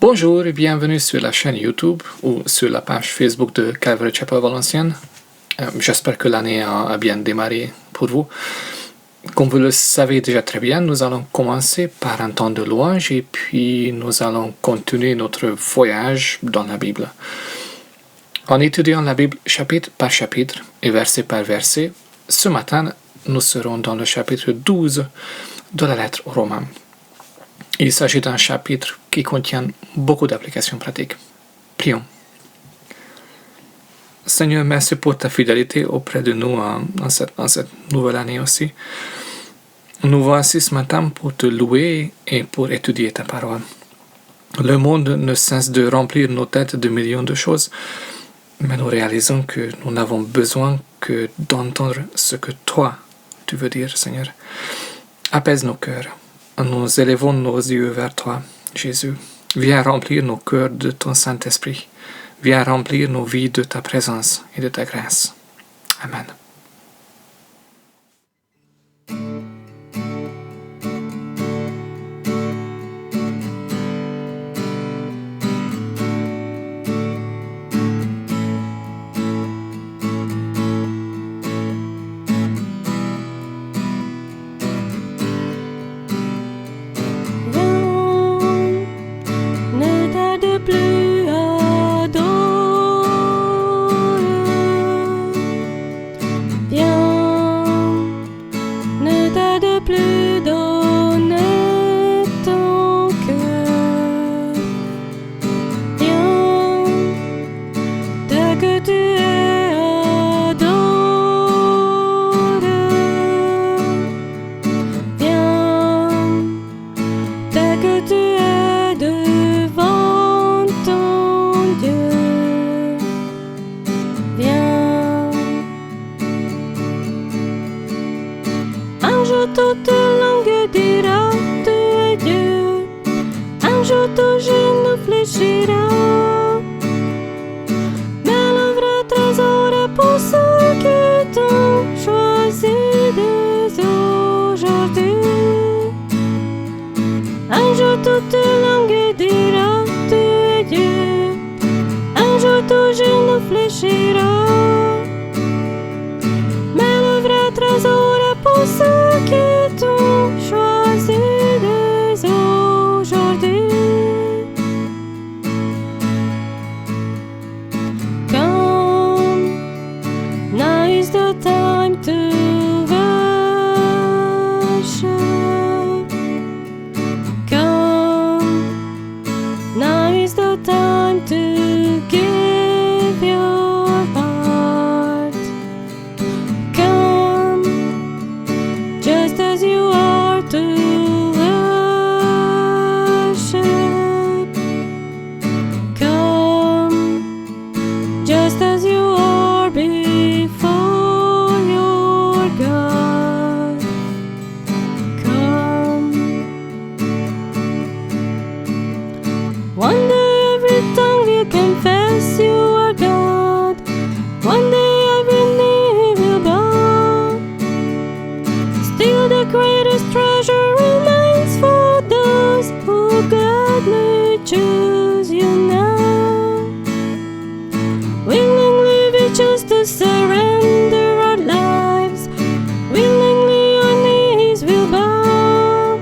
Bonjour et bienvenue sur la chaîne YouTube ou sur la page Facebook de Calvary Chapel Valenciennes. J'espère que l'année a bien démarré pour vous. Comme vous le savez déjà très bien, nous allons commencer par un temps de louange et puis nous allons continuer notre voyage dans la Bible. En étudiant la Bible chapitre par chapitre et verset par verset, ce matin, nous serons dans le chapitre 12 de la lettre aux Romains. Il s'agit d'un chapitre qui contient beaucoup d'applications pratiques. Prions. Seigneur, merci pour ta fidélité auprès de nous en cette nouvelle année aussi. Nous voici ce matin pour te louer et pour étudier ta parole. Le monde ne cesse de remplir nos têtes de millions de choses, mais nous réalisons que nous n'avons besoin que d'entendre ce que toi, tu veux dire, Seigneur. Apaise nos cœurs. Nous élevons nos yeux vers toi, Jésus. Viens remplir nos cœurs de ton Saint-Esprit. Viens remplir nos vies de ta présence et de ta grâce. Amen. Toute langue dira tu es Dieu. Un jour tout genou fléchira. Mais le vrai trésor est pour ceux qui t'ont choisi dès aujourd'hui. Un jour toute langue dira tu es Dieu. Un jour tout genou fléchira. Mais le vrai trésor est pour ceux qui t'ont choisi dès aujourd'hui. Come, now is the time to worship. Come, now is the time to give your heart. Come, just as you are to worship. Come, just as you are before your God. Come. One day every tongue will confess you are God. One day every knee will bow. Still the greatest treasure remains for those who gladly choose you now. Willingly we choose to surrender our lives. Willingly our knees will bow.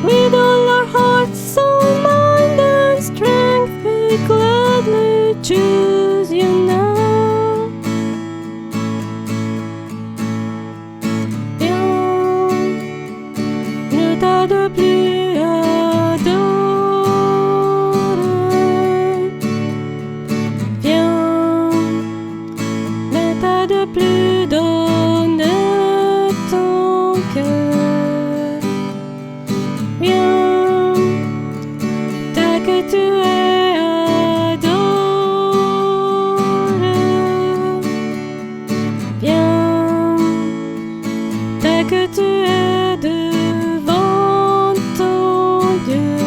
With all our hearts, soul, mind and strength we gladly choose you now. Ne tarde plus à adorer. Viens, ne tarde plus donner ton cœur. Viens, tel que tu es adoré. Viens, tel que tu es devant ton Dieu.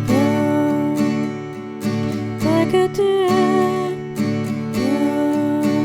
Viens, tel que tu es. Viens.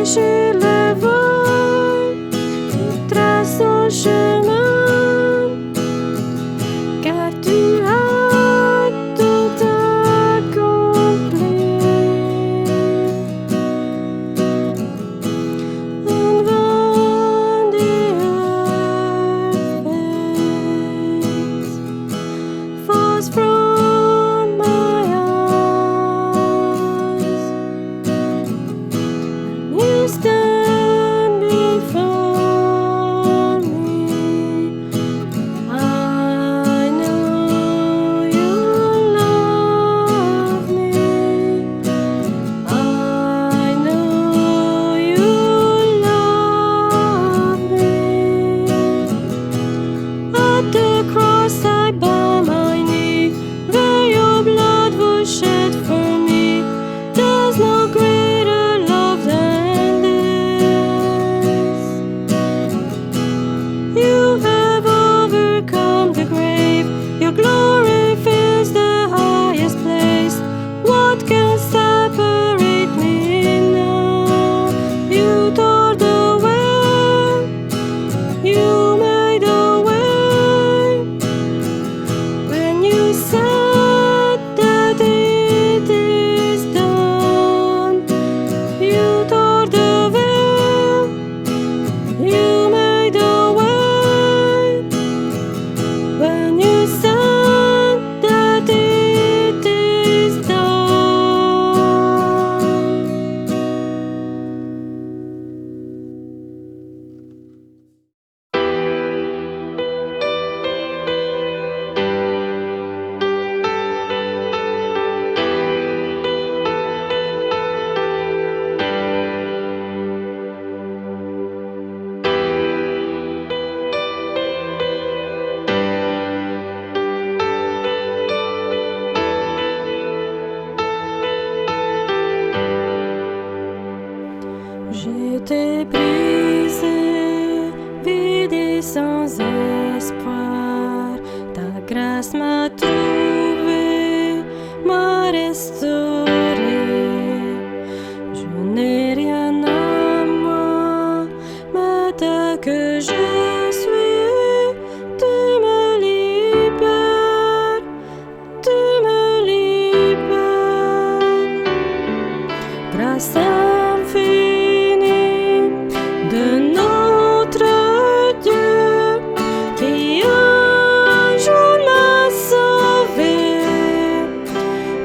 chez le vent, tu traces ton chemin, car tu as tout accompli. And when the earth falls from my eyes, you stand before me. I know you love me. I know you love me. At the cross I bow my knee, where your blood was shed for me. There's no greater love than this. You have overcome the grave. Your glory fills the highest place. What can separate me now? You tore the veil. You made a way. When you said that it is done, you tore the veil. You made a way. When you said that it is done. J'étais brisé, vide et sans espoir. Ta grâce m'a trouvé, m'a restauré. Je n'ai rien à moi, mais dès que je suis, tu me libères, tu me libères. Grâce infinie de notre Dieu, qui un jour m'a sauvé.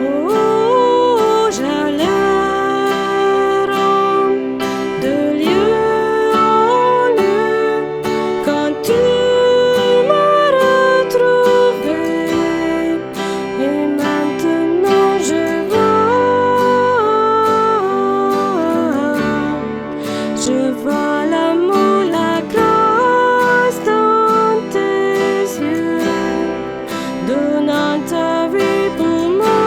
Oh, j'allais de lieu en lieu quand tu m'as retrouvé. Et maintenant je vois l'amour, la grâce dans tes yeux, donnant ta vie pour moi,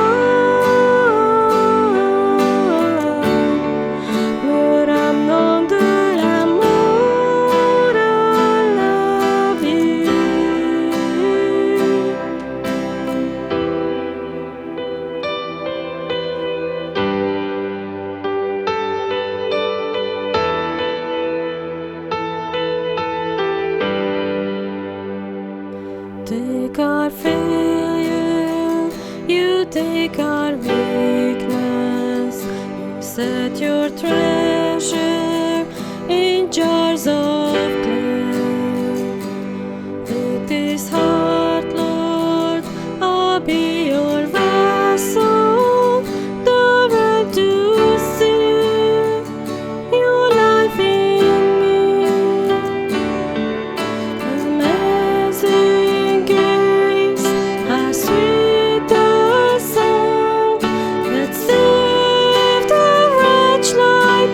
me ramenant de la mort à la vie. Take our failure, you take our weakness. You set your treasure in jars of clay. Take this heart, Lord, I'll be your vessel, the way to see your life in me. Amazing grace, how sweet the sound that saved a wretch like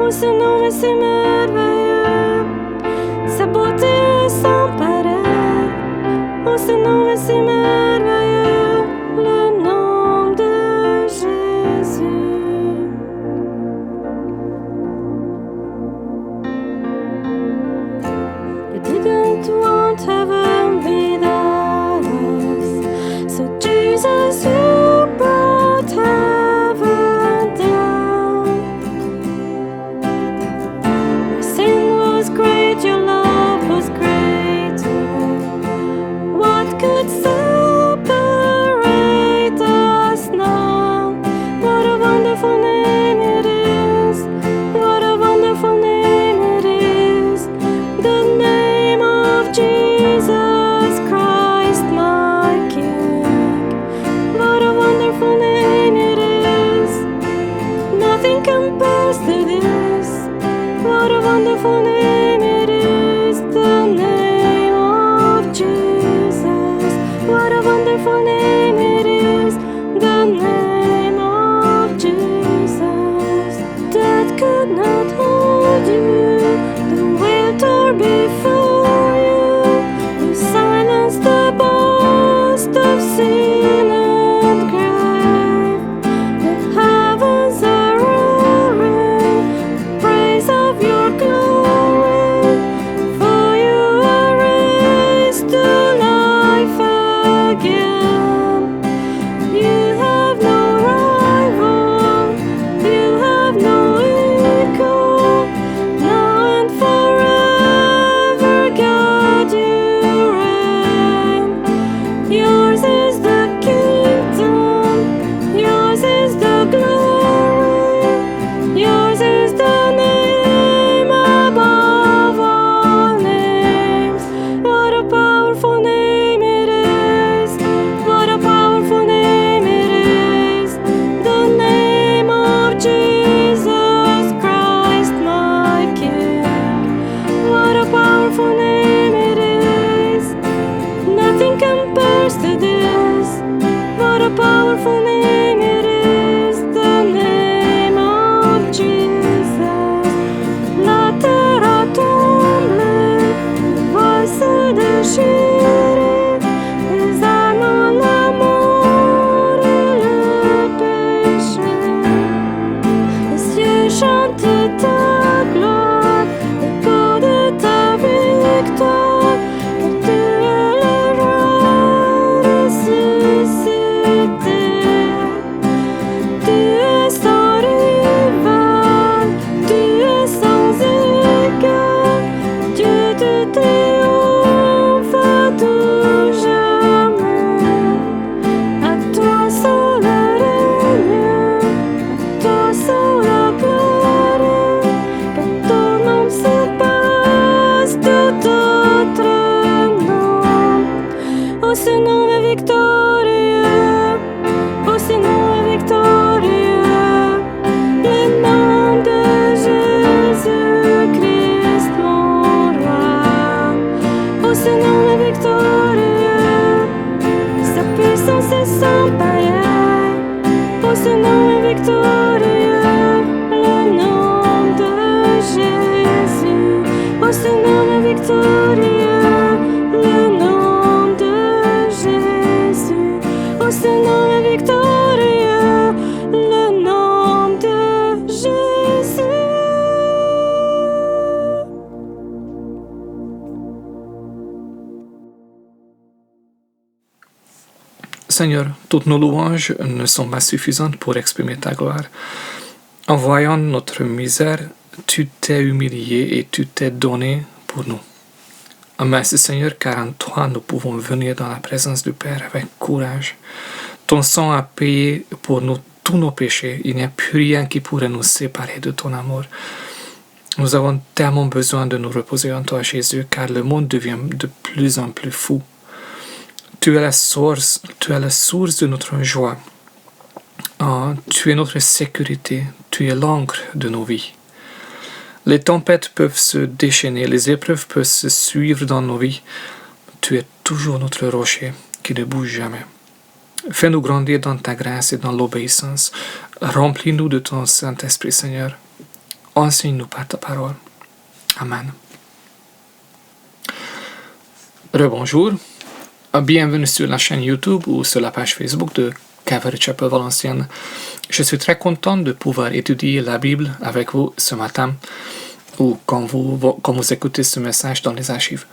Oh, ce nom est si merveilleux, sa beauté est sans pareil. Oh, ce nom est si merveilleux, le nom de Jésus. You didn't want heaven without us, so Jesus, you brought heaven down. My sin was great, your love was greater. What could separate us now? What a wonderful name it is. What a wonderful name it is. The name of Jesus Christ, my King. What a wonderful name it is. Nothing compares to this. What a wonderful name it is. The name of Jesus. What a wonderful name it is. The name of Jesus. Death could not hold you. The veil tore before you. You silenced the boast of sin and grave. The heavens are roaring, praise of your glory. For you are raised to life again. You have no rival, you have no equal. Now and forever, God, you reign. Yours is the kingdom, yours is the glory, yours is the name above all names. What a powerful name it is. What a powerful name it is. The name of Jesus Christ, my King. What a powerful name it is. Nothing compares to this. What a powerful name it is. The name of Jesus. La terre a tremblé, le voile se déchire, les âmes, la mort et le péché. Les cieux chantent ta gloire, l'écho de ta victoire, car tu es le roi ressuscité. Tu es sans rival, tu es sans égal, Dieu de triomphe à tout jamais. À toi seul le règne, à toi seul la gloire, que ton nom surpasse tout autre nom. Oh, ce nom est victorieux, oh, ce nom est victorieux, le nom de Jésus-Christ, mon roi. Oh, ce nom est victorieux, sa puissance est sans pareil. Oh, ce nom est victorieux, le nom de Jésus. Oh, ce nom est victorieux, le nom de Jésus. Oh, ce nom est victorieux, le nom de Jésus. Seigneur, toutes nos louanges ne sont pas suffisantes pour exprimer ta gloire. En voyant notre misère, tu t'es humilié et tu t'es donné pour nous. Merci Seigneur, car en toi nous pouvons venir dans la présence du Père avec courage. Ton sang a payé pour nous tous nos péchés. Il n'y a plus rien qui pourrait nous séparer de ton amour. Nous avons tellement besoin de nous reposer en toi, Jésus, car le monde devient de plus en plus fou. Tu es la source de notre joie. Tu es notre sécurité, tu es l'encre de nos vies. Les tempêtes peuvent se déchaîner, les épreuves peuvent se suivre dans nos vies. Tu es toujours notre rocher qui ne bouge jamais. Fais-nous grandir dans ta grâce et dans l'obéissance. Remplis-nous de ton Saint-Esprit, Seigneur. enseigne-nous par ta parole. Amen. Rebonjour. Bienvenue sur la chaîne YouTube ou sur la page Facebook de Calvary Chapel Valenciennes. Je suis très content de pouvoir étudier la Bible avec vous ce matin ou quand vous écoutez ce message dans les archives.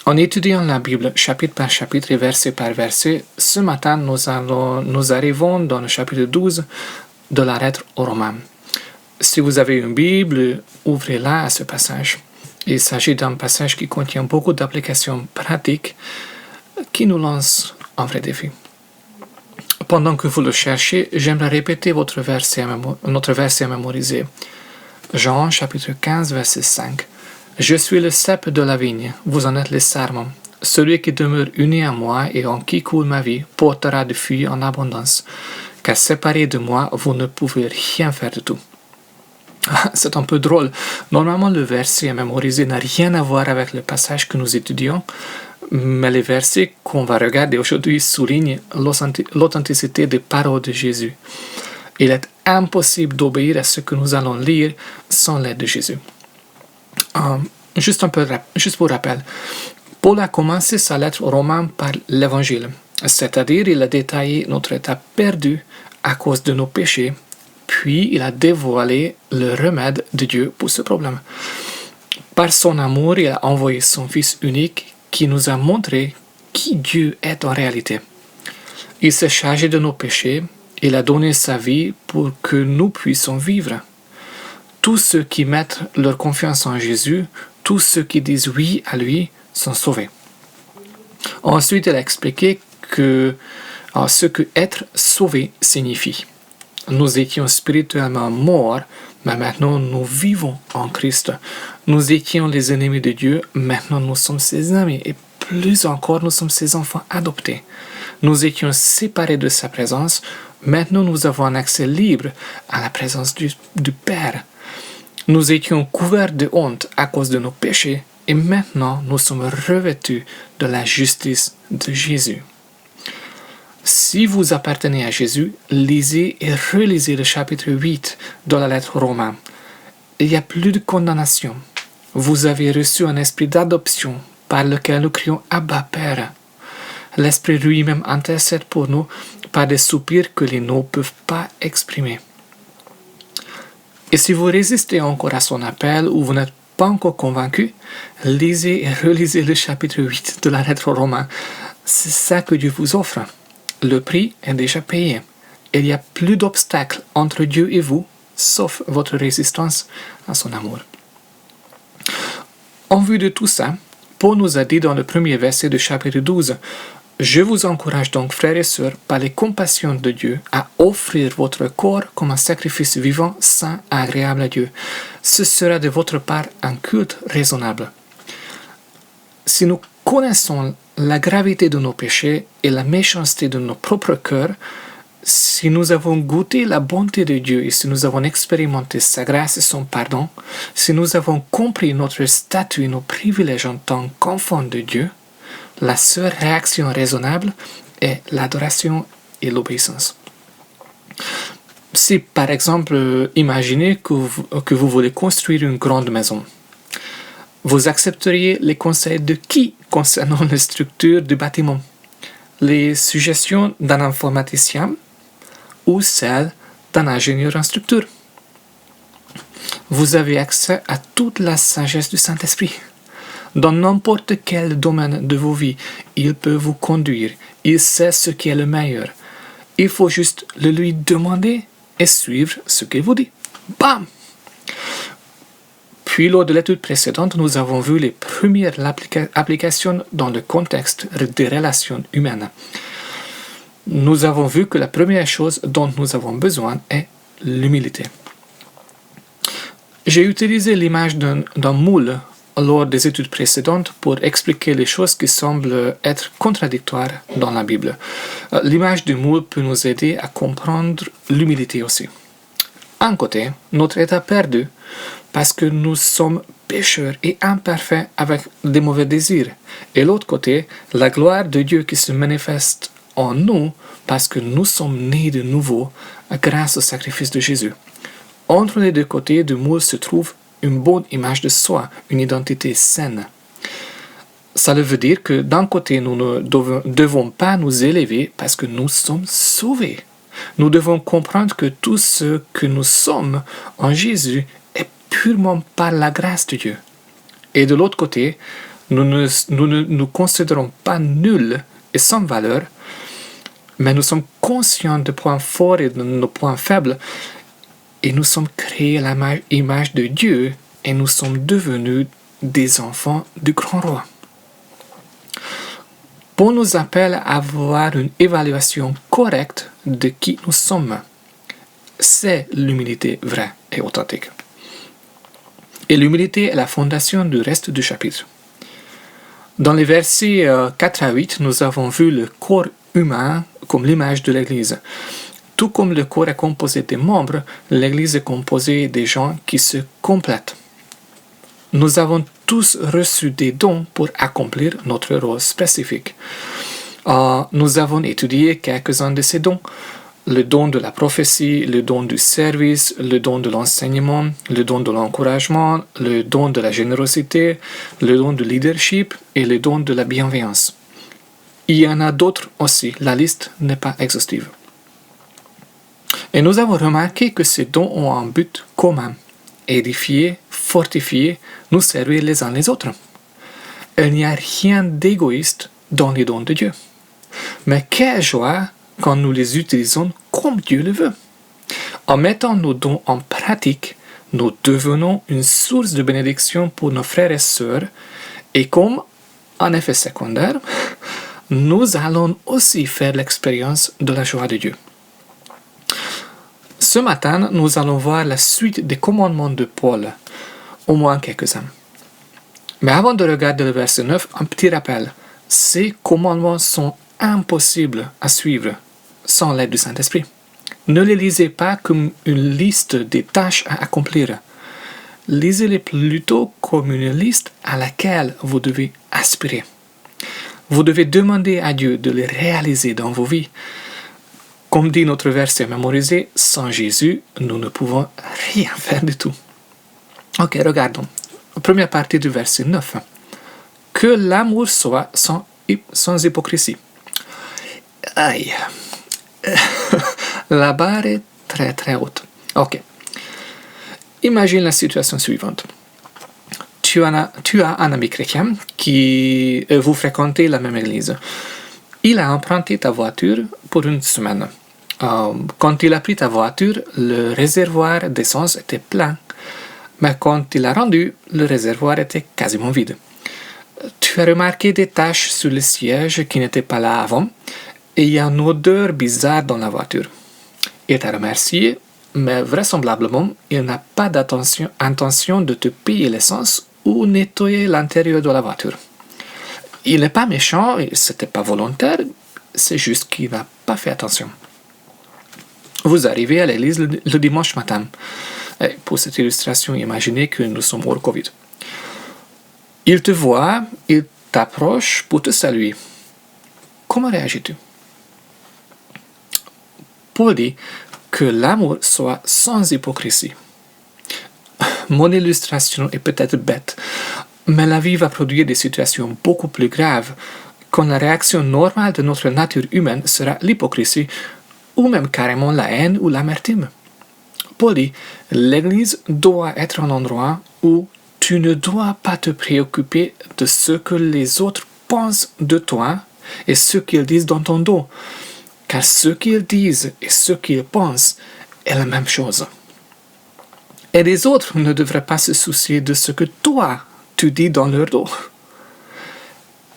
En étudiant la Bible chapitre par chapitre et verset par verset, ce matin nous arrivons dans le chapitre 12 de la lettre aux Romains. Si vous avez une Bible, ouvrez-la à ce passage. Il s'agit d'un passage qui contient beaucoup d'applications pratiques qui nous lancent un vrai défi. Pendant que vous le cherchez, j'aimerais répéter notre verset à mémoriser. Jean chapitre 15 verset 5. Je suis le cep de la vigne, vous en êtes les sarments. Celui qui demeure uni à moi et en qui coule ma vie portera du fruit en abondance. Car séparé de moi, vous ne pouvez rien faire de tout. C'est un peu drôle. Normalement, le verset à mémoriser n'a rien à voir avec le passage que nous étudions, mais les versets qu'on va regarder aujourd'hui soulignent l'authenticité des paroles de Jésus. Il est impossible d'obéir à ce que nous allons lire sans l'aide de Jésus. Juste pour rappel, Paul a commencé sa lettre aux Romains par l'Évangile, c'est-à-dire il a détaillé notre état perdu à cause de nos péchés, puis il a dévoilé le remède de Dieu pour ce problème. Par son amour, il a envoyé son Fils unique qui nous a montré qui Dieu est en réalité. Il s'est chargé de nos péchés, il a donné sa vie pour que nous puissions vivre. Tous ceux qui mettent leur confiance en Jésus, tous ceux qui disent oui à lui, sont sauvés. Ensuite, il a expliqué ce que être sauvé signifie. Nous étions spirituellement morts, mais maintenant nous vivons en Christ. Nous étions les ennemis de Dieu, maintenant nous sommes ses amis, et plus encore nous sommes ses enfants adoptés. Nous étions séparés de sa présence, maintenant nous avons un accès libre à la présence du Père. Nous étions couverts de honte à cause de nos péchés, et maintenant nous sommes revêtus de la justice de Jésus. Si vous appartenez à Jésus, lisez et relisez le chapitre 8 de la lettre aux Romains. Il n'y a plus de condamnation. Vous avez reçu un esprit d'adoption par lequel nous crions « Abba, Père ». L'Esprit lui-même intercède pour nous par des soupirs que les mots ne peuvent pas exprimer. Et si vous résistez encore à son appel ou vous n'êtes pas encore convaincu, lisez et relisez le chapitre 8 de la lettre aux Romains. C'est ça que Dieu vous offre. Le prix est déjà payé. Il n'y a plus d'obstacle entre Dieu et vous, sauf votre résistance à son amour. En vue de tout ça, Paul nous a dit dans le premier verset du chapitre 12, « Je vous encourage donc, frères et sœurs, par les compassions de Dieu, à offrir votre corps comme un sacrifice vivant, saint, agréable à Dieu. Ce sera de votre part un culte raisonnable. » Si nous connaissons la gravité de nos péchés et la méchanceté de nos propres cœurs, si nous avons goûté la bonté de Dieu et si nous avons expérimenté sa grâce et son pardon, si nous avons compris notre statut et nos privilèges en tant qu'enfants de Dieu, la seule réaction raisonnable est l'adoration et l'obéissance. Si, par exemple, imaginez que vous voulez construire une grande maison, vous accepteriez les conseils de qui concernant la structure du bâtiment? Les suggestions d'un informaticien ou celles d'un ingénieur en structure? Vous avez accès à toute la sagesse du Saint-Esprit. Dans n'importe quel domaine de vos vies, il peut vous conduire. Il sait ce qui est le meilleur. Il faut juste le lui demander et suivre ce qu'il vous dit. Bam! Puis, lors de l'étude précédente, nous avons vu les premières applications dans le contexte des relations humaines. Nous avons vu que la première chose dont nous avons besoin est l'humilité. J'ai utilisé l'image d'un moule lors des études précédentes pour expliquer les choses qui semblent être contradictoires dans la Bible. L'image du moule peut nous aider à comprendre l'humilité aussi. Un côté, notre état perdu, parce que nous sommes pécheurs et imparfaits avec des mauvais désirs. Et l'autre côté, la gloire de Dieu qui se manifeste en nous parce que nous sommes nés de nouveau grâce au sacrifice de Jésus. Entre les deux côtés du mur se trouve une bonne image de soi, une identité saine. Ça veut dire que d'un côté, nous ne devons pas nous élever parce que nous sommes sauvés. Nous devons comprendre que tout ce que nous sommes en Jésus est purement par la grâce de Dieu. Et de l'autre côté, nous ne nous considérons pas nuls et sans valeur, mais nous sommes conscients des points forts et de nos points faibles, et nous sommes créés à l'image de Dieu, et nous sommes devenus des enfants du grand roi. Paul nous appelle à avoir une évaluation correcte de qui nous sommes. C'est l'humilité vraie et authentique. Et l'humilité est la fondation du reste du chapitre. Dans les versets 4 à 8, nous avons vu le corps humain comme l'image de l'Église. Tout comme le corps est composé des membres, l'Église est composée des gens qui se complètent. Nous avons tous reçu des dons pour accomplir notre rôle spécifique. Nous avons étudié quelques-uns de ces dons. Le don de la prophétie, le don du service, le don de l'enseignement, le don de l'encouragement, le don de la générosité, le don du leadership et le don de la bienveillance. Il y en a d'autres aussi, la liste n'est pas exhaustive. Et nous avons remarqué que ces dons ont un but commun: édifier, fortifier, nous servir les uns les autres. Il n'y a rien d'égoïste dans les dons de Dieu. Mais quelle joie quand nous les utilisons comme Dieu le veut. En mettant nos dons en pratique, nous devenons une source de bénédiction pour nos frères et sœurs, et comme un effet secondaire, nous allons aussi faire l'expérience de la joie de Dieu. Ce matin, nous allons voir la suite des commandements de Paul, au moins quelques-uns. Mais avant de regarder le verset 9, un petit rappel. Ces commandements sont impossibles à suivre sans l'aide du Saint-Esprit. Ne les lisez pas comme une liste des tâches à accomplir. Lisez-les plutôt comme une liste à laquelle vous devez aspirer. Vous devez demander à Dieu de les réaliser dans vos vies. Comme dit notre verset mémorisé, sans Jésus, nous ne pouvons rien faire du tout. Ok, regardons. Première partie du verset 9. Que l'amour soit sans hypocrisie. Aïe. La barre est très très haute. Ok. Imagine la situation suivante. Tu as un ami chrétien qui vous fréquentez la même église. Il a emprunté ta voiture pour une semaine. Quand il a pris ta voiture, le réservoir d'essence était plein. Mais quand il l'a rendu, le réservoir était quasiment vide. Tu as remarqué des taches sur le siège qui n'étaient pas là avant, et il y a une odeur bizarre dans la voiture. Il t'a remercié, mais vraisemblablement, il n'a pas intention de te payer l'essence ou nettoyer l'intérieur de la voiture. Il n'est pas méchant, et ce n'était pas volontaire, c'est juste qu'il n'a pas fait attention. Vous arrivez à l'église le dimanche matin. Et pour cette illustration, imaginez que nous sommes hors Covid. Il te voit, il t'approche pour te saluer. Comment réagis-tu? Paul dit que l'amour soit sans hypocrisie. Mon illustration est peut-être bête, mais la vie va produire des situations beaucoup plus graves quand la réaction normale de notre nature humaine sera l'hypocrisie ou même carrément la haine ou l'amertume. Paul dit, l'Église doit être un endroit où tu ne dois pas te préoccuper de ce que les autres pensent de toi et ce qu'ils disent dans ton dos, car ce qu'ils disent et ce qu'ils pensent est la même chose. Et les autres ne devraient pas se soucier de ce que toi, tu dis dans leur dos.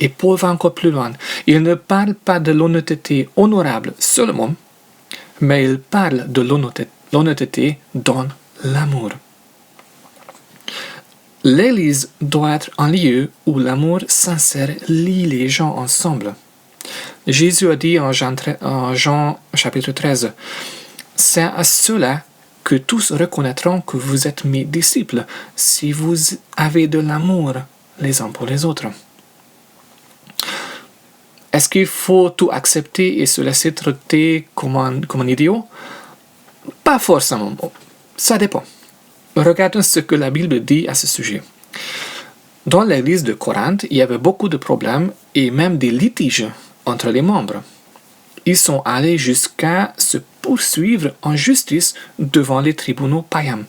Et Paul va encore plus loin. Il ne parle pas de l'honnêteté honorable seulement, mais il parle de l'honnêteté dans l'amour. L'Église doit être un lieu où l'amour sincère lie les gens ensemble. Jésus a dit en Jean chapitre 13, « C'est à cela que tous reconnaîtront que vous êtes mes disciples, si vous avez de l'amour les uns pour les autres. » Est-ce qu'il faut tout accepter et se laisser traiter comme un idiot? Pas forcément. Ça dépend. Regardons ce que la Bible dit à ce sujet. Dans l'église de Corinthe, il y avait beaucoup de problèmes et même des litiges entre les membres. Ils sont allés jusqu'à se poursuivre en justice devant les tribunaux païens.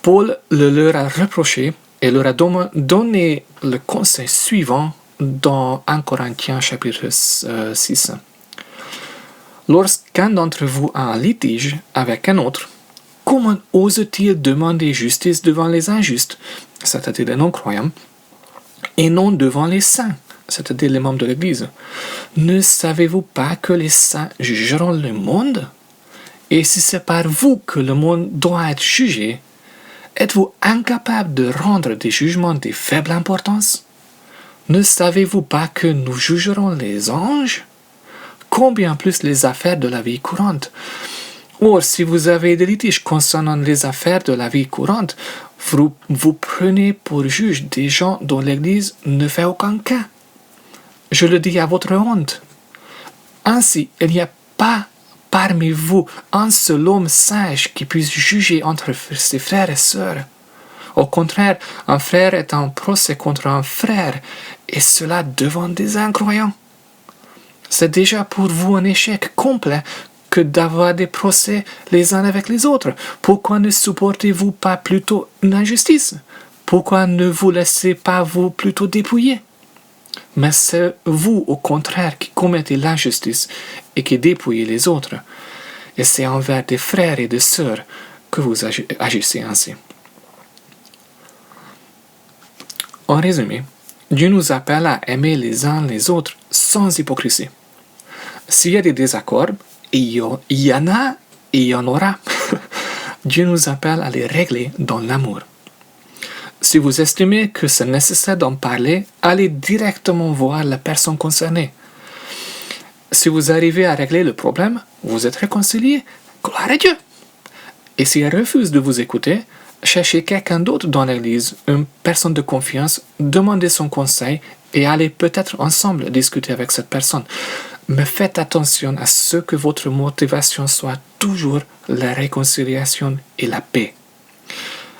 Paul le leur a reproché et leur a donné le conseil suivant dans 1 Corinthiens chapitre 6. Lorsqu'un d'entre vous a un litige avec un autre, comment ose-t-il demander justice devant les injustes, c'est-à-dire les non-croyants, et non devant les saints, c'est-à-dire les membres de l'Église? Ne savez-vous pas que les saints jugeront le monde? Et si c'est par vous que le monde doit être jugé, êtes-vous incapable de rendre des jugements de faible importance? Ne savez-vous pas que nous jugerons les anges? Combien plus les affaires de la vie courante? Or, si vous avez des litiges concernant les affaires de la vie courante, vous prenez pour juge des gens dont l'Église ne fait aucun cas. Je le dis à votre honte. Ainsi, il n'y a pas parmi vous un seul homme sage qui puisse juger entre ses frères et sœurs. Au contraire, un frère est en procès contre un frère, et cela devant des incroyants. C'est déjà pour vous un échec complet que d'avoir des procès les uns avec les autres. Pourquoi ne supportez-vous pas plutôt une injustice? Pourquoi ne vous laissez pas vous plutôt dépouiller? Mais c'est vous, au contraire, qui commettez l'injustice et qui dépouillez les autres. Et c'est envers des frères et des sœurs que vous agissez ainsi. En résumé, Dieu nous appelle à aimer les uns les autres sans hypocrisie. S'il y a des désaccords, il y en a et il y en aura, Dieu nous appelle à les régler dans l'amour. Si vous estimez que c'est nécessaire d'en parler, allez directement voir la personne concernée. Si vous arrivez à régler le problème, vous êtes réconcilié, gloire à Dieu. Et si elle refuse de vous écouter, cherchez quelqu'un d'autre dans l'église, une personne de confiance, demandez son conseil et allez peut-être ensemble discuter avec cette personne. Mais faites attention à ce que votre motivation soit toujours la réconciliation et la paix.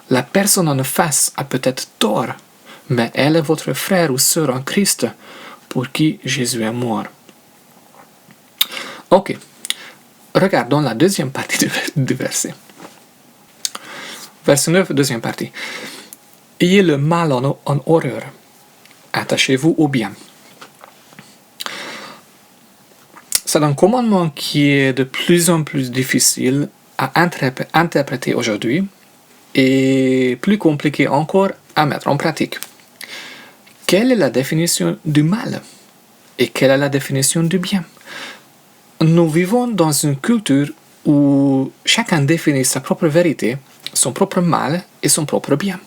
La personne en face a peut-être tort, mais elle est votre frère ou sœur en Christ pour qui Jésus est mort. Ok, regardons la deuxième partie du verset. Verset 9, deuxième partie. Ayez le mal en horreur. Attachez-vous au bien. C'est un commandement qui est de plus en plus difficile à interpréter aujourd'hui et plus compliqué encore à mettre en pratique. Quelle est la définition du mal et quelle est la définition du bien? Nous vivons dans une culture où chacun définit sa propre vérité, son propre mal et son propre bien.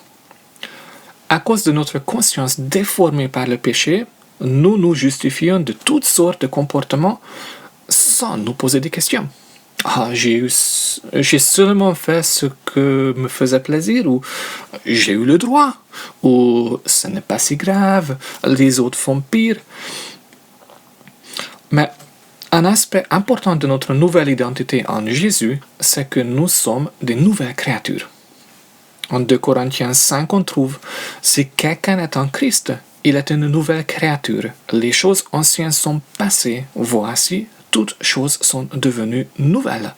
À cause de notre conscience déformée par le péché, nous nous justifions de toutes sortes de comportements sans nous poser des questions. J'ai seulement fait ce que me faisait plaisir, ou j'ai eu le droit, ou ce n'est pas si grave, les autres font pire. Mais un aspect important de notre nouvelle identité en Jésus, c'est que nous sommes des nouvelles créatures. En 2 Corinthiens 5, on trouve « Si quelqu'un est en Christ, il est une nouvelle créature. Les choses anciennes sont passées. Voici, toutes choses sont devenues nouvelles. »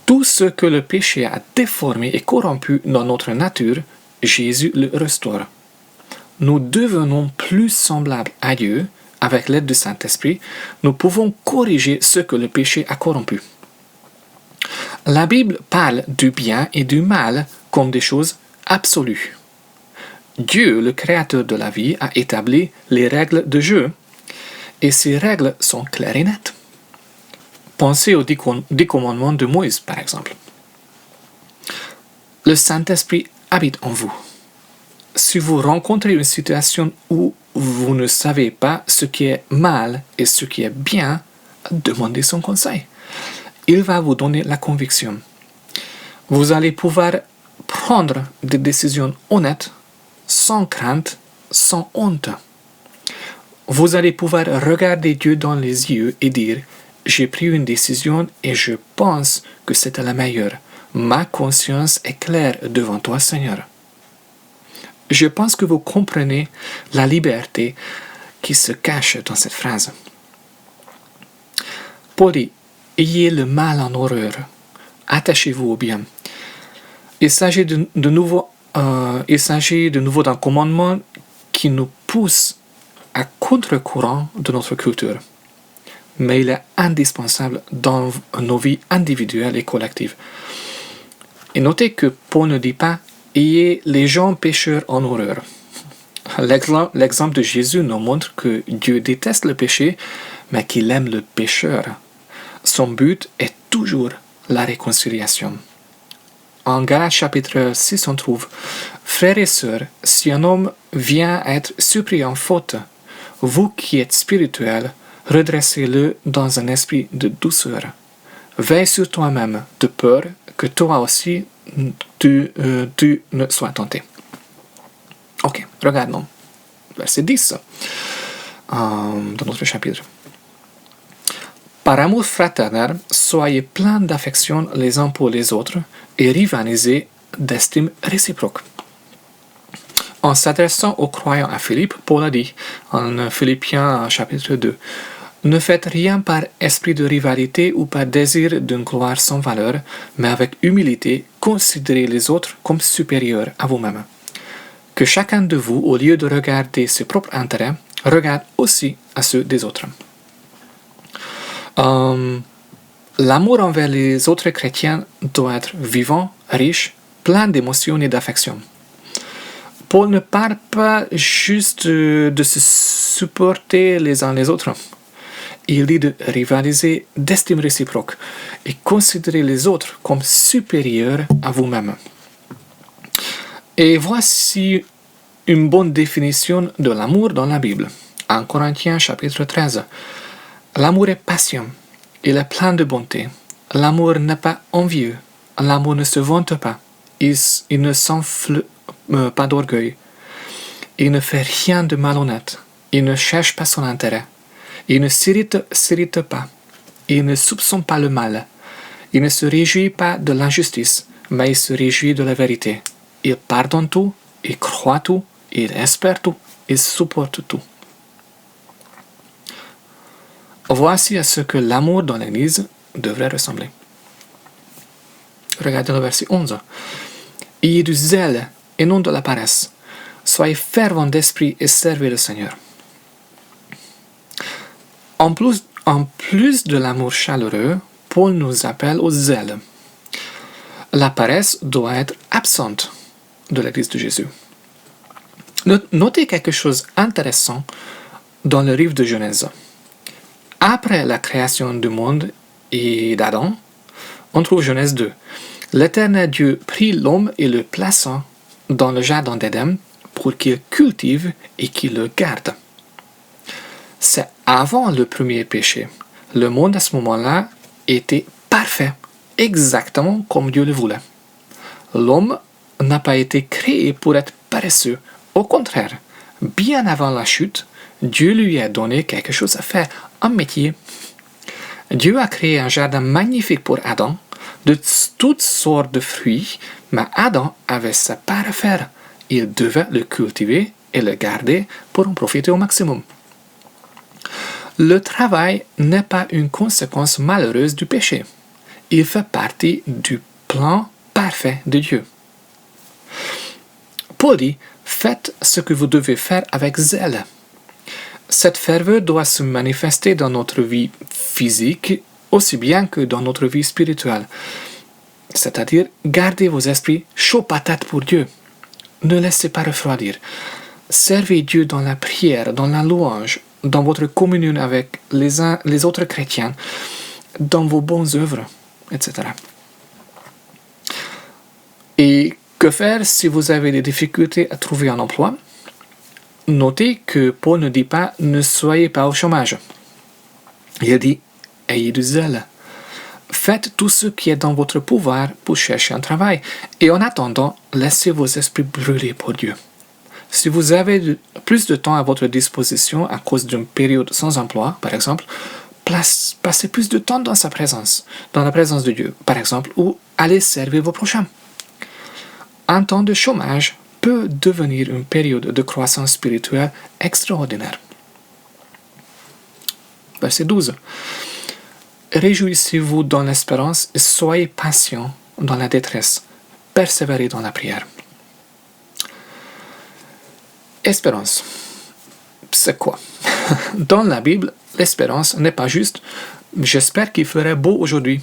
Tout ce que le péché a déformé et corrompu dans notre nature, Jésus le restaure. Nous devenons plus semblables à Dieu. Avec l'aide du Saint-Esprit, nous pouvons corriger ce que le péché a corrompu. La Bible parle du bien et du mal comme des choses absolues. Dieu, le créateur de la vie, a établi les règles de jeu, et ces règles sont claires et nettes. Pensez aux 10 commandements de Moïse, par exemple. Le Saint-Esprit habite en vous. Si vous rencontrez une situation où vous ne savez pas ce qui est mal et ce qui est bien, demandez son conseil. Il va vous donner la conviction. Vous allez pouvoir prendre des décisions honnêtes, sans crainte, sans honte. Vous allez pouvoir regarder Dieu dans les yeux et dire j'ai pris une décision et je pense que c'était la meilleure. Ma conscience est claire devant toi, Seigneur. Je pense que vous comprenez la liberté qui se cache dans cette phrase. Paul dit, ayez le mal en horreur. Attachez-vous au bien. Il s'agit de nouveau d'un commandement qui nous pousse à contre-courant de notre culture. Mais il est indispensable dans nos vies individuelles et collectives. Et notez que Paul ne dit pas « ayez les gens pécheurs en horreur ». L'exemple de Jésus nous montre que Dieu déteste le péché, mais qu'il aime le pécheur. Son but est toujours la réconciliation. En Galates chapitre 6, on trouve « Frères et sœurs, si un homme vient à être surpris en faute, vous qui êtes spirituels, redressez-le dans un esprit de douceur. Veille sur toi-même, de peur que toi aussi tu ne sois tenté. » Ok, regardons. Verset 10 dans notre chapitre. Par amour fraternel, soyez pleins d'affection les uns pour les autres et rivalisez d'estime réciproque. En s'adressant aux croyants à Philippe, Paul a dit en Philippiens chapitre 2, « Ne faites rien par esprit de rivalité ou par désir d'une gloire sans valeur, mais avec humilité, considérez les autres comme supérieurs à vous-même. Que chacun de vous, au lieu de regarder ses propres intérêts, regarde aussi à ceux des autres. » L'amour envers les autres chrétiens doit être vivant, riche, plein d'émotions et d'affection. Paul ne parle pas juste de se supporter les uns les autres. Il dit de rivaliser d'estime réciproque et considérer les autres comme supérieurs à vous-même. Et voici une bonne définition de l'amour dans la Bible. En Corinthiens chapitre 13. L'amour est patient, il est plein de bonté. L'amour n'est pas envieux, l'amour ne se vante pas, il ne s'enfle pas d'orgueil. Il ne fait rien de malhonnête, il ne cherche pas son intérêt, il ne s'irrite pas, il ne soupçonne pas le mal, il ne se réjouit pas de l'injustice, mais il se réjouit de la vérité. Il pardonne tout, il croit tout, il espère tout, il supporte tout. Voici à ce que l'amour dans l'Église devrait ressembler. Regardez le verset 11. Ayez du zèle et non de la paresse. Soyez fervents d'esprit et servez le Seigneur. En plus de l'amour chaleureux, Paul nous appelle au zèle. La paresse doit être absente de l'Église de Jésus. Notez quelque chose d'intéressant dans le livre de Genèse. Après la création du monde et d'Adam, on trouve Genèse 2. L'Éternel Dieu prit l'homme et le plaça dans le jardin d'Éden pour qu'il cultive et qu'il le garde. C'est avant le premier péché. Le monde à ce moment-là était parfait, exactement comme Dieu le voulait. L'homme n'a pas été créé pour être paresseux. Au contraire, bien avant la chute, Dieu lui a donné quelque chose à faire, un métier. Dieu a créé un jardin magnifique pour Adam, de toutes sortes de fruits, mais Adam avait sa part à faire. Il devait le cultiver et le garder pour en profiter au maximum. Le travail n'est pas une conséquence malheureuse du péché. Il fait partie du plan parfait de Dieu. Paul dit, faites ce que vous devez faire avec zèle. Cette ferveur doit se manifester dans notre vie physique aussi bien que dans notre vie spirituelle. C'est-à-dire, gardez vos esprits chauds patates pour Dieu. Ne laissez pas refroidir. Servez Dieu dans la prière, dans la louange, dans votre communion avec les autres chrétiens, dans vos bonnes œuvres, etc. Et que faire si vous avez des difficultés à trouver un emploi? Notez que Paul ne dit pas « ne soyez pas au chômage ». Il dit « ayez du zèle ». Faites tout ce qui est dans votre pouvoir pour chercher un travail et en attendant, laissez vos esprits brûler pour Dieu. Si vous avez plus de temps à votre disposition à cause d'une période sans emploi, par exemple, Passez plus de temps dans sa présence, dans la présence de Dieu, par exemple, ou allez servir vos prochains. Un temps de chômage peut devenir une période de croissance spirituelle extraordinaire. Verset 12. Réjouissez-vous dans l'espérance et soyez patients dans la détresse. Persévérez dans la prière. Espérance. C'est quoi? Dans la Bible, l'espérance n'est pas juste « j'espère qu'il ferait beau aujourd'hui ».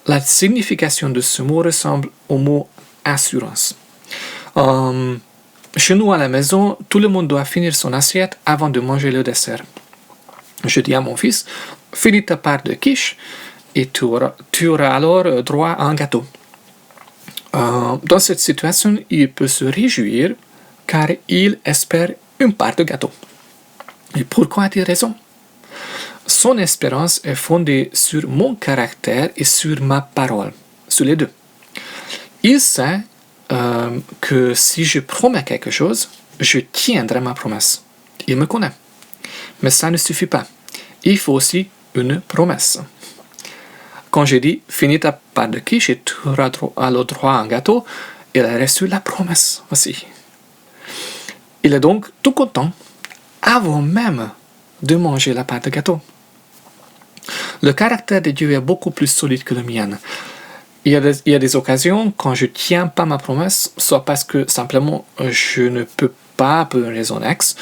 La signification de ce mot ressemble au mot « assurance ». Chez nous à la maison, tout le monde doit finir son assiette avant de manger le dessert. Je dis à mon fils « finis ta part de quiche et tu auras alors droit à un gâteau ». Dans cette situation, il peut se réjouir car il espère une part de gâteau. Et pourquoi a-t-il raison? Son espérance est fondée sur mon caractère et sur ma parole, sur les deux. Il sait que si je promets quelque chose, je tiendrai ma promesse. Il me connaît. Mais ça ne suffit pas. Il faut aussi une promesse. Quand je dis « finis ta part de quiche et tu auras le droit à un gâteau », il a reçu la promesse aussi. Il est donc tout content avant même de manger la part de gâteau. Le caractère de Dieu est beaucoup plus solide que le mien. Il y a des occasions quand je ne tiens pas ma promesse, soit parce que simplement je ne peux pas, pour une raison X,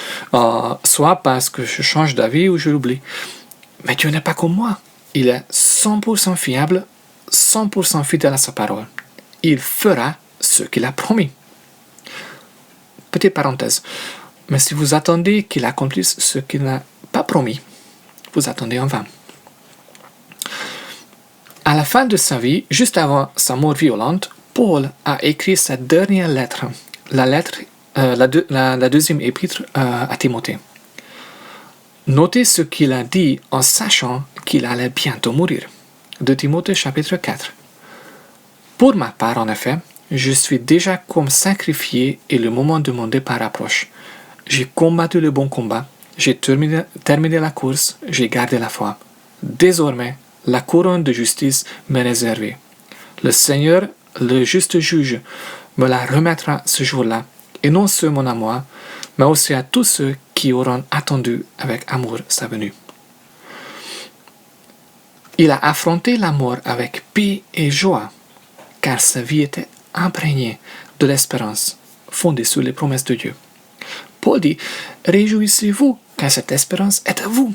soit parce que je change d'avis ou je l'oublie. Mais Dieu n'est pas comme moi. Il est 100% fiable, 100% fidèle à sa parole. Il fera ce qu'il a promis. Petite parenthèse. Mais si vous attendez qu'il accomplisse ce qu'il n'a pas promis, vous attendez en vain. À la fin de sa vie, juste avant sa mort violente, Paul a écrit sa dernière lettre, la deuxième épître à Timothée. Notez ce qu'il a dit en sachant qu'il allait bientôt mourir. De Timothée chapitre 4. Pour ma part, en effet, je suis déjà comme sacrifié et le moment de mon départ approche. J'ai combattu le bon combat, j'ai terminé la course, j'ai gardé la foi. Désormais, la couronne de justice m'est réservée. Le Seigneur, le juste juge, me la remettra ce jour-là, et non seulement à moi, mais aussi à tous ceux qui auront attendu avec amour sa venue. Il a affronté la mort avec paix et joie, car sa vie était imprégnée de l'espérance, fondée sur les promesses de Dieu. Paul dit « Réjouissez-vous, car cette espérance est à vous.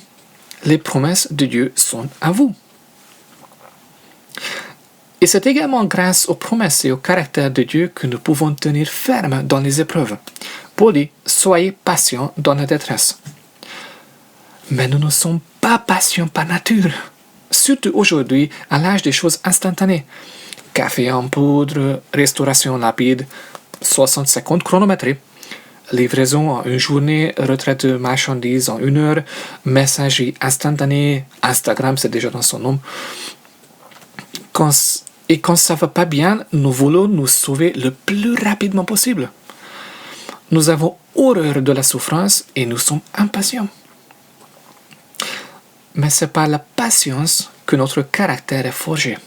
Les promesses de Dieu sont à vous. » Et c'est également grâce aux promesses et au caractère de Dieu que nous pouvons tenir ferme dans les épreuves. Paul dit « Soyez patients dans la détresse. » Mais nous ne sommes pas patients par nature. Surtout aujourd'hui, à l'âge des choses instantanées. Café en poudre, restauration rapide, 60-50 chronométrés, livraison en une journée, retraite de marchandises en 1 heure, messagerie instantanée, Instagram, c'est déjà dans son nom. Quand ça ne va pas bien, nous voulons nous sauver le plus rapidement possible. Nous avons horreur de la souffrance et nous sommes impatients. Mais c'est par la patience que notre caractère est forgé.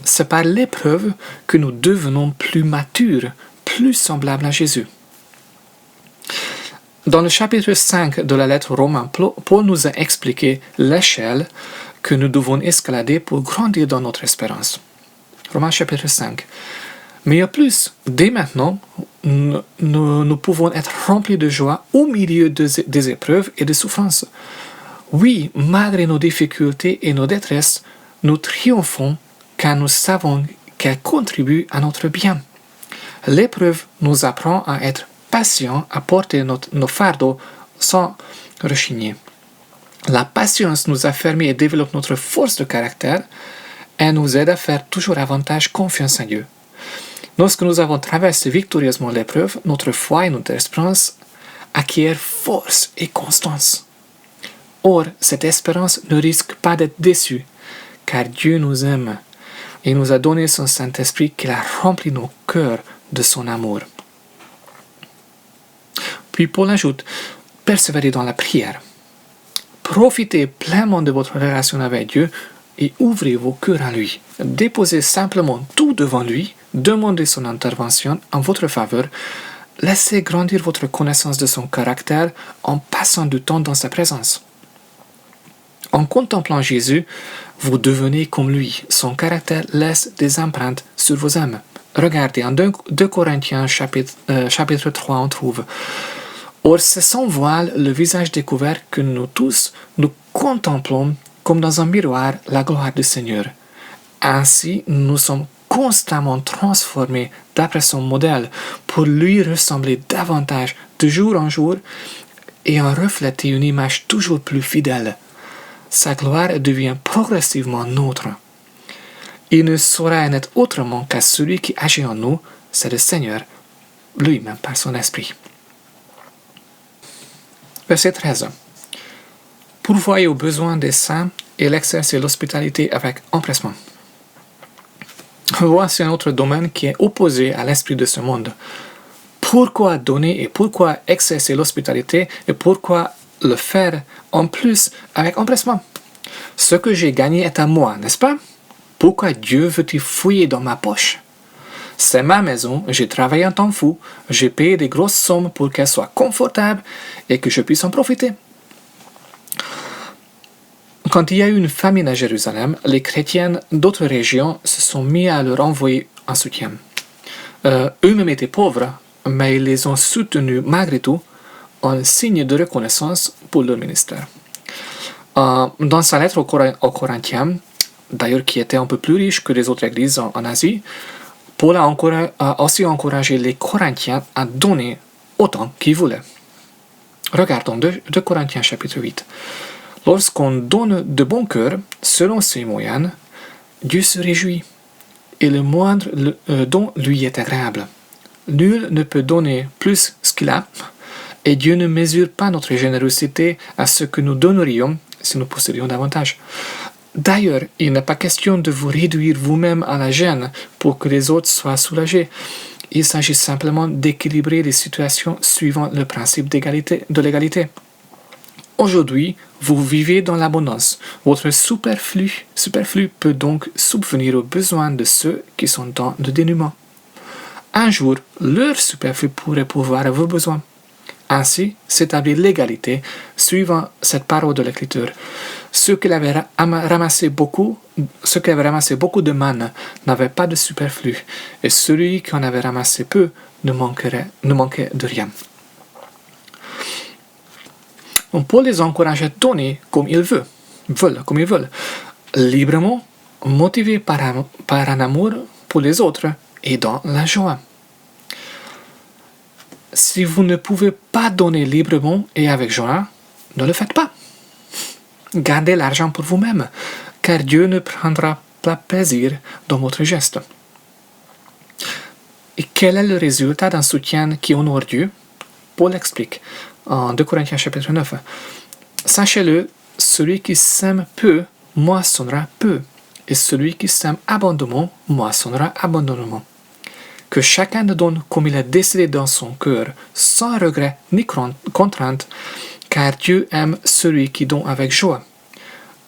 C'est par l'épreuve que nous devenons plus matures, plus semblables à Jésus. Dans le chapitre 5 de la lettre Romains, Paul nous a expliqué l'échelle que nous devons escalader pour grandir dans notre espérance. Romains chapitre 5. Mais en plus, dès maintenant, nous pouvons être remplis de joie au milieu des épreuves et des souffrances. Oui, malgré nos difficultés et nos détresses, nous triomphons car nous savons qu'elles contribuent à notre bien. L'épreuve nous apprend à être patients, à porter nos fardeaux sans rechigner. La patience nous affermit et développe notre force de caractère et nous aide à faire toujours davantage confiance à Dieu. Lorsque nous avons traversé victorieusement l'épreuve, notre foi et notre espérance acquièrent force et constance. Or, cette espérance ne risque pas d'être déçue, car Dieu nous aime et nous a donné son Saint-Esprit qu'il a rempli nos cœurs de son amour. Puis Paul ajoute, persévérer dans la prière. Profitez pleinement de votre relation avec Dieu et ouvrez vos cœurs à lui. Déposez simplement tout devant lui, demandez son intervention en votre faveur, laissez grandir votre connaissance de son caractère en passant du temps dans sa présence. En contemplant Jésus, vous devenez comme lui. Son caractère laisse des empreintes sur vos âmes. Regardez, en 2 Corinthiens chapitre 3, on trouve « Or c'est sans voile le visage découvert que nous tous, nous contemplons comme dans un miroir la gloire du Seigneur. Ainsi, nous sommes constamment transformés d'après son modèle pour lui ressembler davantage de jour en jour et en refléter une image toujours plus fidèle. Sa gloire devient progressivement nôtre. Il ne saurait être autrement qu'à celui qui agit en nous, c'est le Seigneur, lui-même par son esprit. » Verset 13. Pourvoyez aux besoins des saints et l'exercez l'hospitalité avec empressement. Voici un autre domaine qui est opposé à l'esprit de ce monde. Pourquoi donner et pourquoi exercer l'hospitalité et pourquoi le faire en plus avec empressement? Ce que j'ai gagné est à moi, n'est-ce pas? Pourquoi Dieu veut-il fouiller dans ma poche? C'est ma maison, j'ai travaillé un temps fou, j'ai payé des grosses sommes pour qu'elle soit confortable et que je puisse en profiter. Quand il y a eu une famine à Jérusalem, les chrétiens d'autres régions se sont mis à leur envoyer un soutien. Eux-mêmes étaient pauvres, mais ils les ont soutenus malgré tout en signe de reconnaissance pour leur ministère. Dans sa lettre aux Corinthiens, d'ailleurs qui était un peu plus riche que les autres églises en Asie, Paul a aussi encouragé les Corinthiens à donner autant qu'ils voulaient. Regardons 2 Corinthiens chapitre 8. Lorsqu'on donne de bon cœur, selon ses moyens, Dieu se réjouit, et le moindre don lui est agréable. Nul ne peut donner plus ce qu'il a, et Dieu ne mesure pas notre générosité à ce que nous donnerions si nous possédions davantage. D'ailleurs, il n'est pas question de vous réduire vous-même à la gêne pour que les autres soient soulagés. Il s'agit simplement d'équilibrer les situations suivant le principe de l'égalité. Aujourd'hui, vous vivez dans l'abondance. Votre superflu peut donc subvenir aux besoins de ceux qui sont dans le dénuement. Un jour, leur superflu pourrait pourvoir à vos besoins. Ainsi s'établit l'égalité suivant cette parole de l'Écriture. Ceux qui avaient ramassé beaucoup de manne n'avaient pas de superflu, et celui qui en avait ramassé peu ne manquait de rien. Paul les encourage à donner comme ils veulent, librement, motivés par un amour pour les autres et dans la joie. Si vous ne pouvez pas donner librement et avec joie, ne le faites pas. Gardez l'argent pour vous-même, car Dieu ne prendra pas plaisir dans votre geste. Et quel est le résultat d'un soutien qui honore Dieu? Paul explique en 2 Corinthiens chapitre 9. Sachez-le, celui qui sème peu moissonnera peu, et celui qui sème abondamment moissonnera abondamment. Que chacun donne comme il a décidé dans son cœur, sans regret ni contrainte, car Dieu aime celui qui donne avec joie.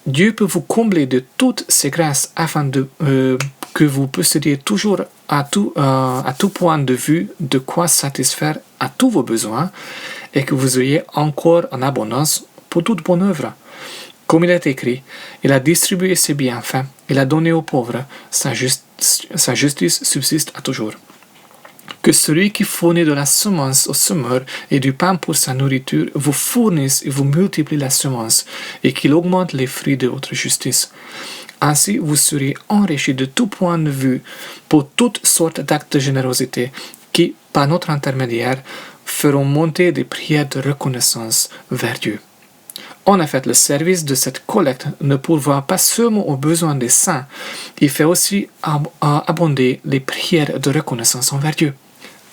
Dieu peut vous combler de toutes ses grâces afin que vous possédiez toujours à tout point de vue de quoi satisfaire à tous vos besoins et que vous ayez encore en abondance pour toute bonne œuvre. Comme il est écrit, il a distribué ses bienfaits, il a donné aux pauvres, sa justice subsiste à toujours. Que celui qui fournit de la semence au semeur et du pain pour sa nourriture vous fournisse et vous multiplie la semence, et qu'il augmente les fruits de votre justice. Ainsi, vous serez enrichis de tout point de vue pour toutes sortes d'actes de générosité qui, par notre intermédiaire, feront monter des prières de reconnaissance vers Dieu. En effet, le service de cette collecte ne pourvoit pas seulement aux besoins des saints, il fait aussi abonder les prières de reconnaissance envers Dieu.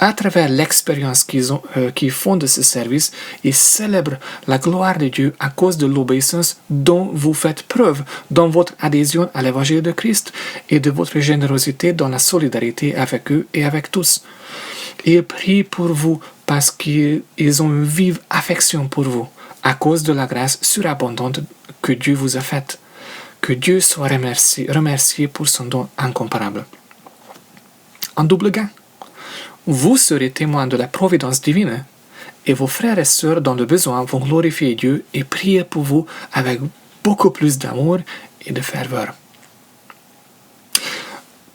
À travers l'expérience qu'ils font de ce service, ils célèbrent la gloire de Dieu à cause de l'obéissance dont vous faites preuve dans votre adhésion à l'évangile de Christ et de votre générosité dans la solidarité avec eux et avec tous. Ils prient pour vous parce qu'ils ont une vive affection pour vous. à cause de la grâce surabondante que Dieu vous a faite. Que Dieu soit remercié pour son don incomparable. En double gain. Vous serez témoins de la providence divine et vos frères et sœurs dans le besoin vont glorifier Dieu et prier pour vous avec beaucoup plus d'amour et de ferveur.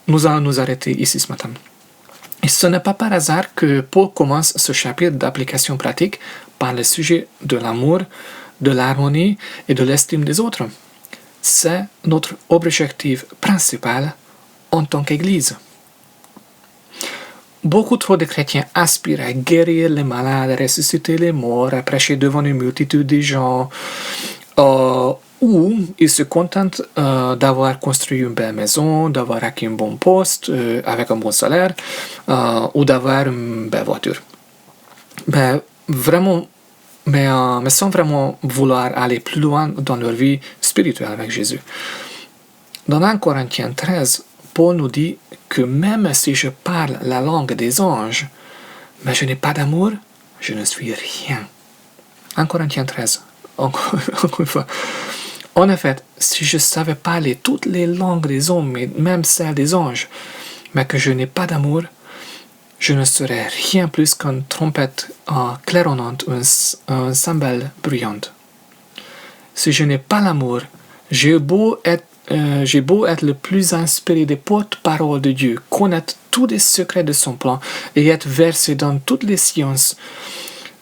Nous allons nous arrêter ici ce matin. Et ce n'est pas par hasard que Paul commence ce chapitre d'application pratique par le sujet de l'amour, de l'harmonie et de l'estime des autres. C'est notre objectif principal en tant qu'Église. Beaucoup trop de chrétiens aspirent à guérir les malades, à ressusciter les morts, à prêcher devant une multitude de gens, ou ils se contentent d'avoir construit une belle maison, d'avoir acquis un bon poste avec un bon salaire, ou d'avoir une belle voiture. Mais sans vraiment vouloir aller plus loin dans leur vie spirituelle avec Jésus. Dans 1 Corinthiens 13, Paul nous dit que même si je parle la langue des anges, mais je n'ai pas d'amour, je ne suis rien. 1 Corinthiens 13, encore une fois. En effet, si je savais parler toutes les langues des hommes, et même celles des anges, mais que je n'ai pas d'amour, je ne serais rien plus qu'une trompette claironnante ou un cymbale bruyante. Si je n'ai pas l'amour, j'ai beau être le plus inspiré des porte-paroles de Dieu, connaître tous les secrets de son plan et être versé dans toutes les sciences.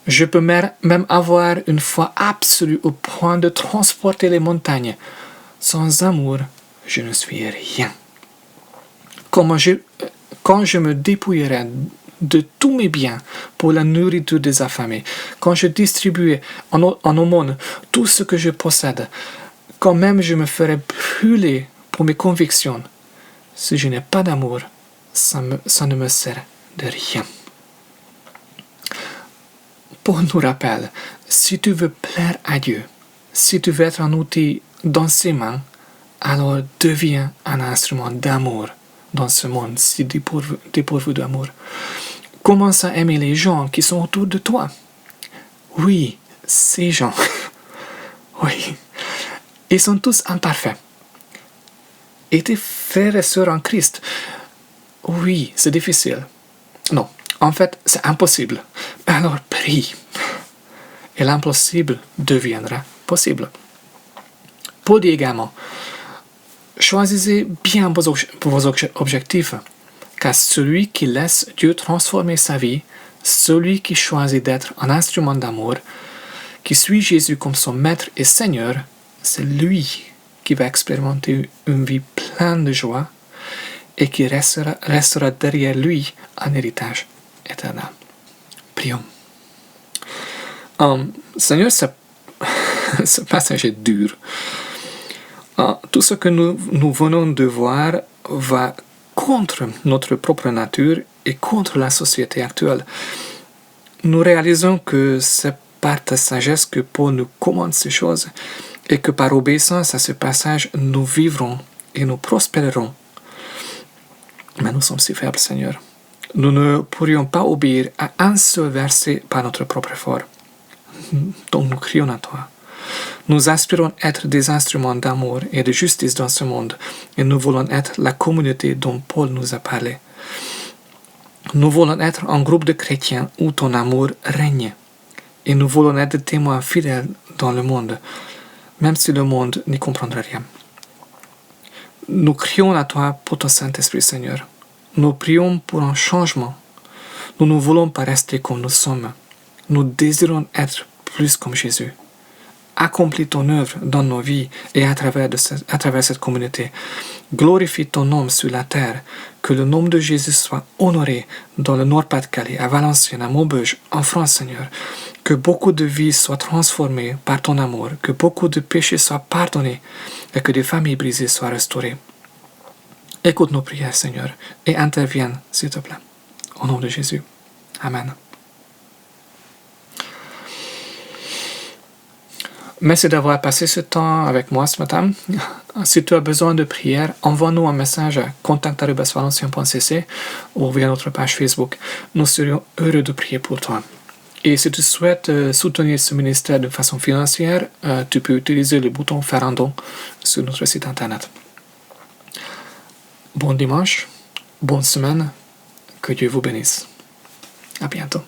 Je peux même avoir une foi absolue au point de transporter les montagnes. Sans amour, je ne suis rien. Quand je me dépouillerai de tous mes biens pour la nourriture des affamés, quand je distribuerai en aumône tout ce que je possède, quand même je me ferai brûler pour mes convictions, si je n'ai pas d'amour, ça ne me sert de rien. Paul nous rappelle, si tu veux plaire à Dieu, si tu veux être un outil dans ses mains, alors deviens un instrument d'amour dans ce monde si dépourvu d'amour. Commence à aimer les gens qui sont autour de toi. Oui, ces gens. Oui. Ils sont tous imparfaits. Et tes frères et sœurs en Christ. Oui, c'est difficile. Non, en fait, c'est impossible. Alors prie. Et l'impossible deviendra possible. Paul dit également, choisissez bien vos objectifs, car celui qui laisse Dieu transformer sa vie, celui qui choisit d'être un instrument d'amour, qui suit Jésus comme son maître et Seigneur, c'est lui qui va expérimenter une vie pleine de joie et qui restera derrière lui un héritage éternel. Prions. Seigneur, ce passage est dur. Tout ce que nous venons de voir va contre notre propre nature et contre la société actuelle. Nous réalisons que c'est par ta sagesse que Paul nous commande ces choses et que par obéissance à ce passage, nous vivrons et nous prospérerons. Mais nous sommes si faibles, Seigneur. Nous ne pourrions pas obéir à un seul verset par notre propre effort. Donc nous crions à toi. Nous aspirons être des instruments d'amour et de justice dans ce monde et nous voulons être la communauté dont Paul nous a parlé. Nous voulons être un groupe de chrétiens où ton amour règne et nous voulons être des témoins fidèles dans le monde, même si le monde n'y comprendra rien. Nous crions à toi pour ton Saint-Esprit, Seigneur. Nous prions pour un changement. Nous ne voulons pas rester comme nous sommes. Nous désirons être plus comme Jésus. Accomplis ton œuvre dans nos vies et à travers cette communauté. Glorifie ton nom sur la terre. Que le nom de Jésus soit honoré dans le Nord-Pas-de-Calais, à Valenciennes, à Maubeuge, en France, Seigneur. Que beaucoup de vies soient transformées par ton amour. Que beaucoup de péchés soient pardonnés et que des familles brisées soient restaurées. Écoute nos prières, Seigneur, et interviens, s'il te plaît. Au nom de Jésus. Amen. Merci d'avoir passé ce temps avec moi ce matin. Si tu as besoin de prière, envoie-nous un message à contact@valenciennes.cc ou via notre page Facebook. Nous serions heureux de prier pour toi. Et si tu souhaites soutenir ce ministère de façon financière, tu peux utiliser le bouton Faire un don sur notre site internet. Bon dimanche, bonne semaine, que Dieu vous bénisse. À bientôt.